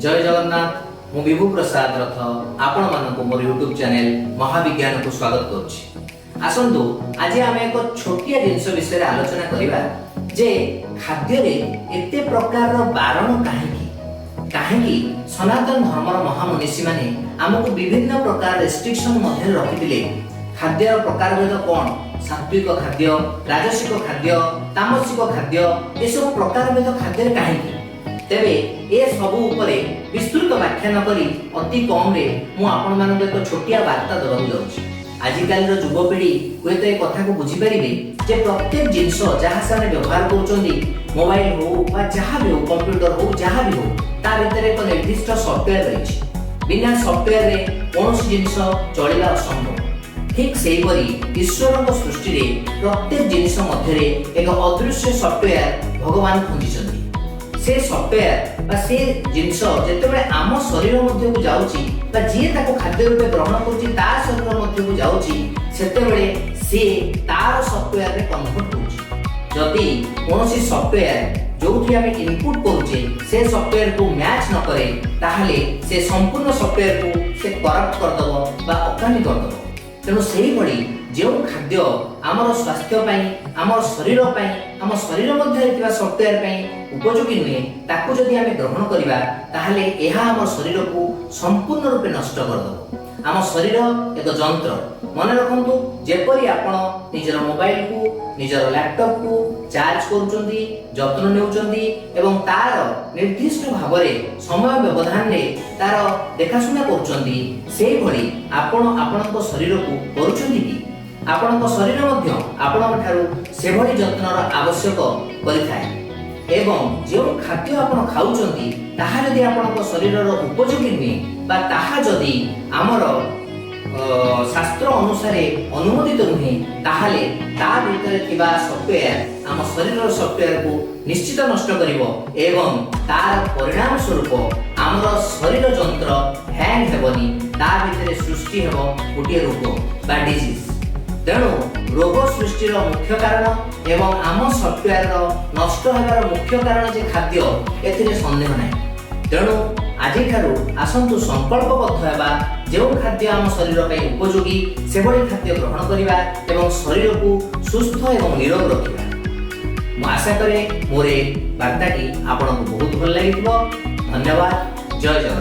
जय जगन्नाथ। मु विभु प्रसाद रथ आपण मानक मोर यूट्यूब चैनल महाविज्ञान को स्वागत करुछि। आसंतु आज आम एक छोटिया जिनस विषय आलोचना करिबा जे खाद्य रे एते प्रकार रो बारण काहेकि सनातन धर्मर महामनीषी माने हमको विभिन्न प्रकार रेस्ट्रिक्शन मध्य रखिदिले। खाद्य प्रकार भेद कोन, सात्विक खाद्य, राजसिक खाद्य, तामसिक खाद्य, ए सब प्रकार भेद खाद्य रे काहेकि तेबे ए सब उपरे विस्तृत व्याख्या न करी अति कम रे मु आपण मानक एक छोटिया वार्ता दबाउ जाउछि। आजिकाली रो युवपीढ़ी हुएत ए कथा को बुझी परिबे जे प्रत्येक जिंस जहाँ से व्यवहार करूछंदी, मोबाइल हो बा जहाँ भी हो, कंप्यूटर हो जहाँ भी हो, ता भीतर एक निर्दिष्ट सॉफ्टवेयर रहिछि। बिना सॉफ्टवेयर रे कोनोसी जिंस चलिबा असंभव। ठीक सेही परी ईश्वर को सृष्टि रे प्रत्येक जिंस मध्य रे एक अदृश्य सॉफ्टवेयर भगवान खंडिछंदी। से सॉफ्टवेयर बा से जिंस जेतेबेले आम शरीर मध्य को जाउची बा जे ताको खाद्य रूपे ग्रहण करूची ता शरीर मध्य को जाउची, सेतेबेले से तार सॉफ्टवेयर रे कन्वर्ट होउची। जदि कोनोसी सॉफ्टवेयर जोथि आमे इनपुट करूचे से सॉफ्टवेयर को मैच न करे ताहले से संपूर्ण सॉफ्टवेयर को से करप्ट कर दबो बा अकामी कर दबो। तेणु सेही भली जो खाद्य आमर स्वास्थ्य पाई, आमर शरीर पाई, आम शरीर मध्य थिबा सॉफ्टवेयर पाई उपयोगी नुहे, ताकू जदि आमे ग्रहण करिबा ताहले एहा आम शरीर को संपूर्ण रूपे नष्ट कर दबो। आम शरीर एक जंत्र। मन रखंतु जेपरि आपण निजर मोबाइल को, निजर लैपटॉप को चार्ज करूचंदी, जत्न नेउचंदी एवं तार निर्दिष्ट भाबरे समय व्यवधान रे तार देखाशुना करूचंदी, सेही भली आपण आपणक शरीर को करूचंदी कि आपणक शरीर मध्य आपणक ठारू सेभली जत्नर आवश्यक करिथाय। एवं जो खाद्य आपण खाउचंदी ताहा जदि आपणक शरीरर उपयोगी नुहे बा ताहा जदि आमर शास्त्र अनुसार अनुमोदित नुहे ताहले ता भीतर थिबा सॉफ्टवेयर आम शरीरर सॉफ्टवेयर को निश्चित नष्ट करिवो एवं तार परिणाम स्वरूप आमर शरीर जंत्र हैंग हेबनी, ता भीतर सृष्टि हेबो गोटे रोग बा डिजीज। तेणु रोग सृष्टिर मुख्य कारण एवं आम सॉफ्टवेयर नष्ट होबार मुख्य कारण जे खाद्य, एथिरे संदेह नाही। तेणु आजि ठारू आसंतु संकल्पबद्ध हेबा जो खाद्य आम शरीर पई उपयोगी सेभली खाद्य ग्रहण करिबा एवं शरीर को सुस्थ एवं निरोग रखिबा। मु आशा करे मोरे वार्ताटी आपनको बहुत भल लागिथिबो। धन्यवाद। जय जगन्नाथ।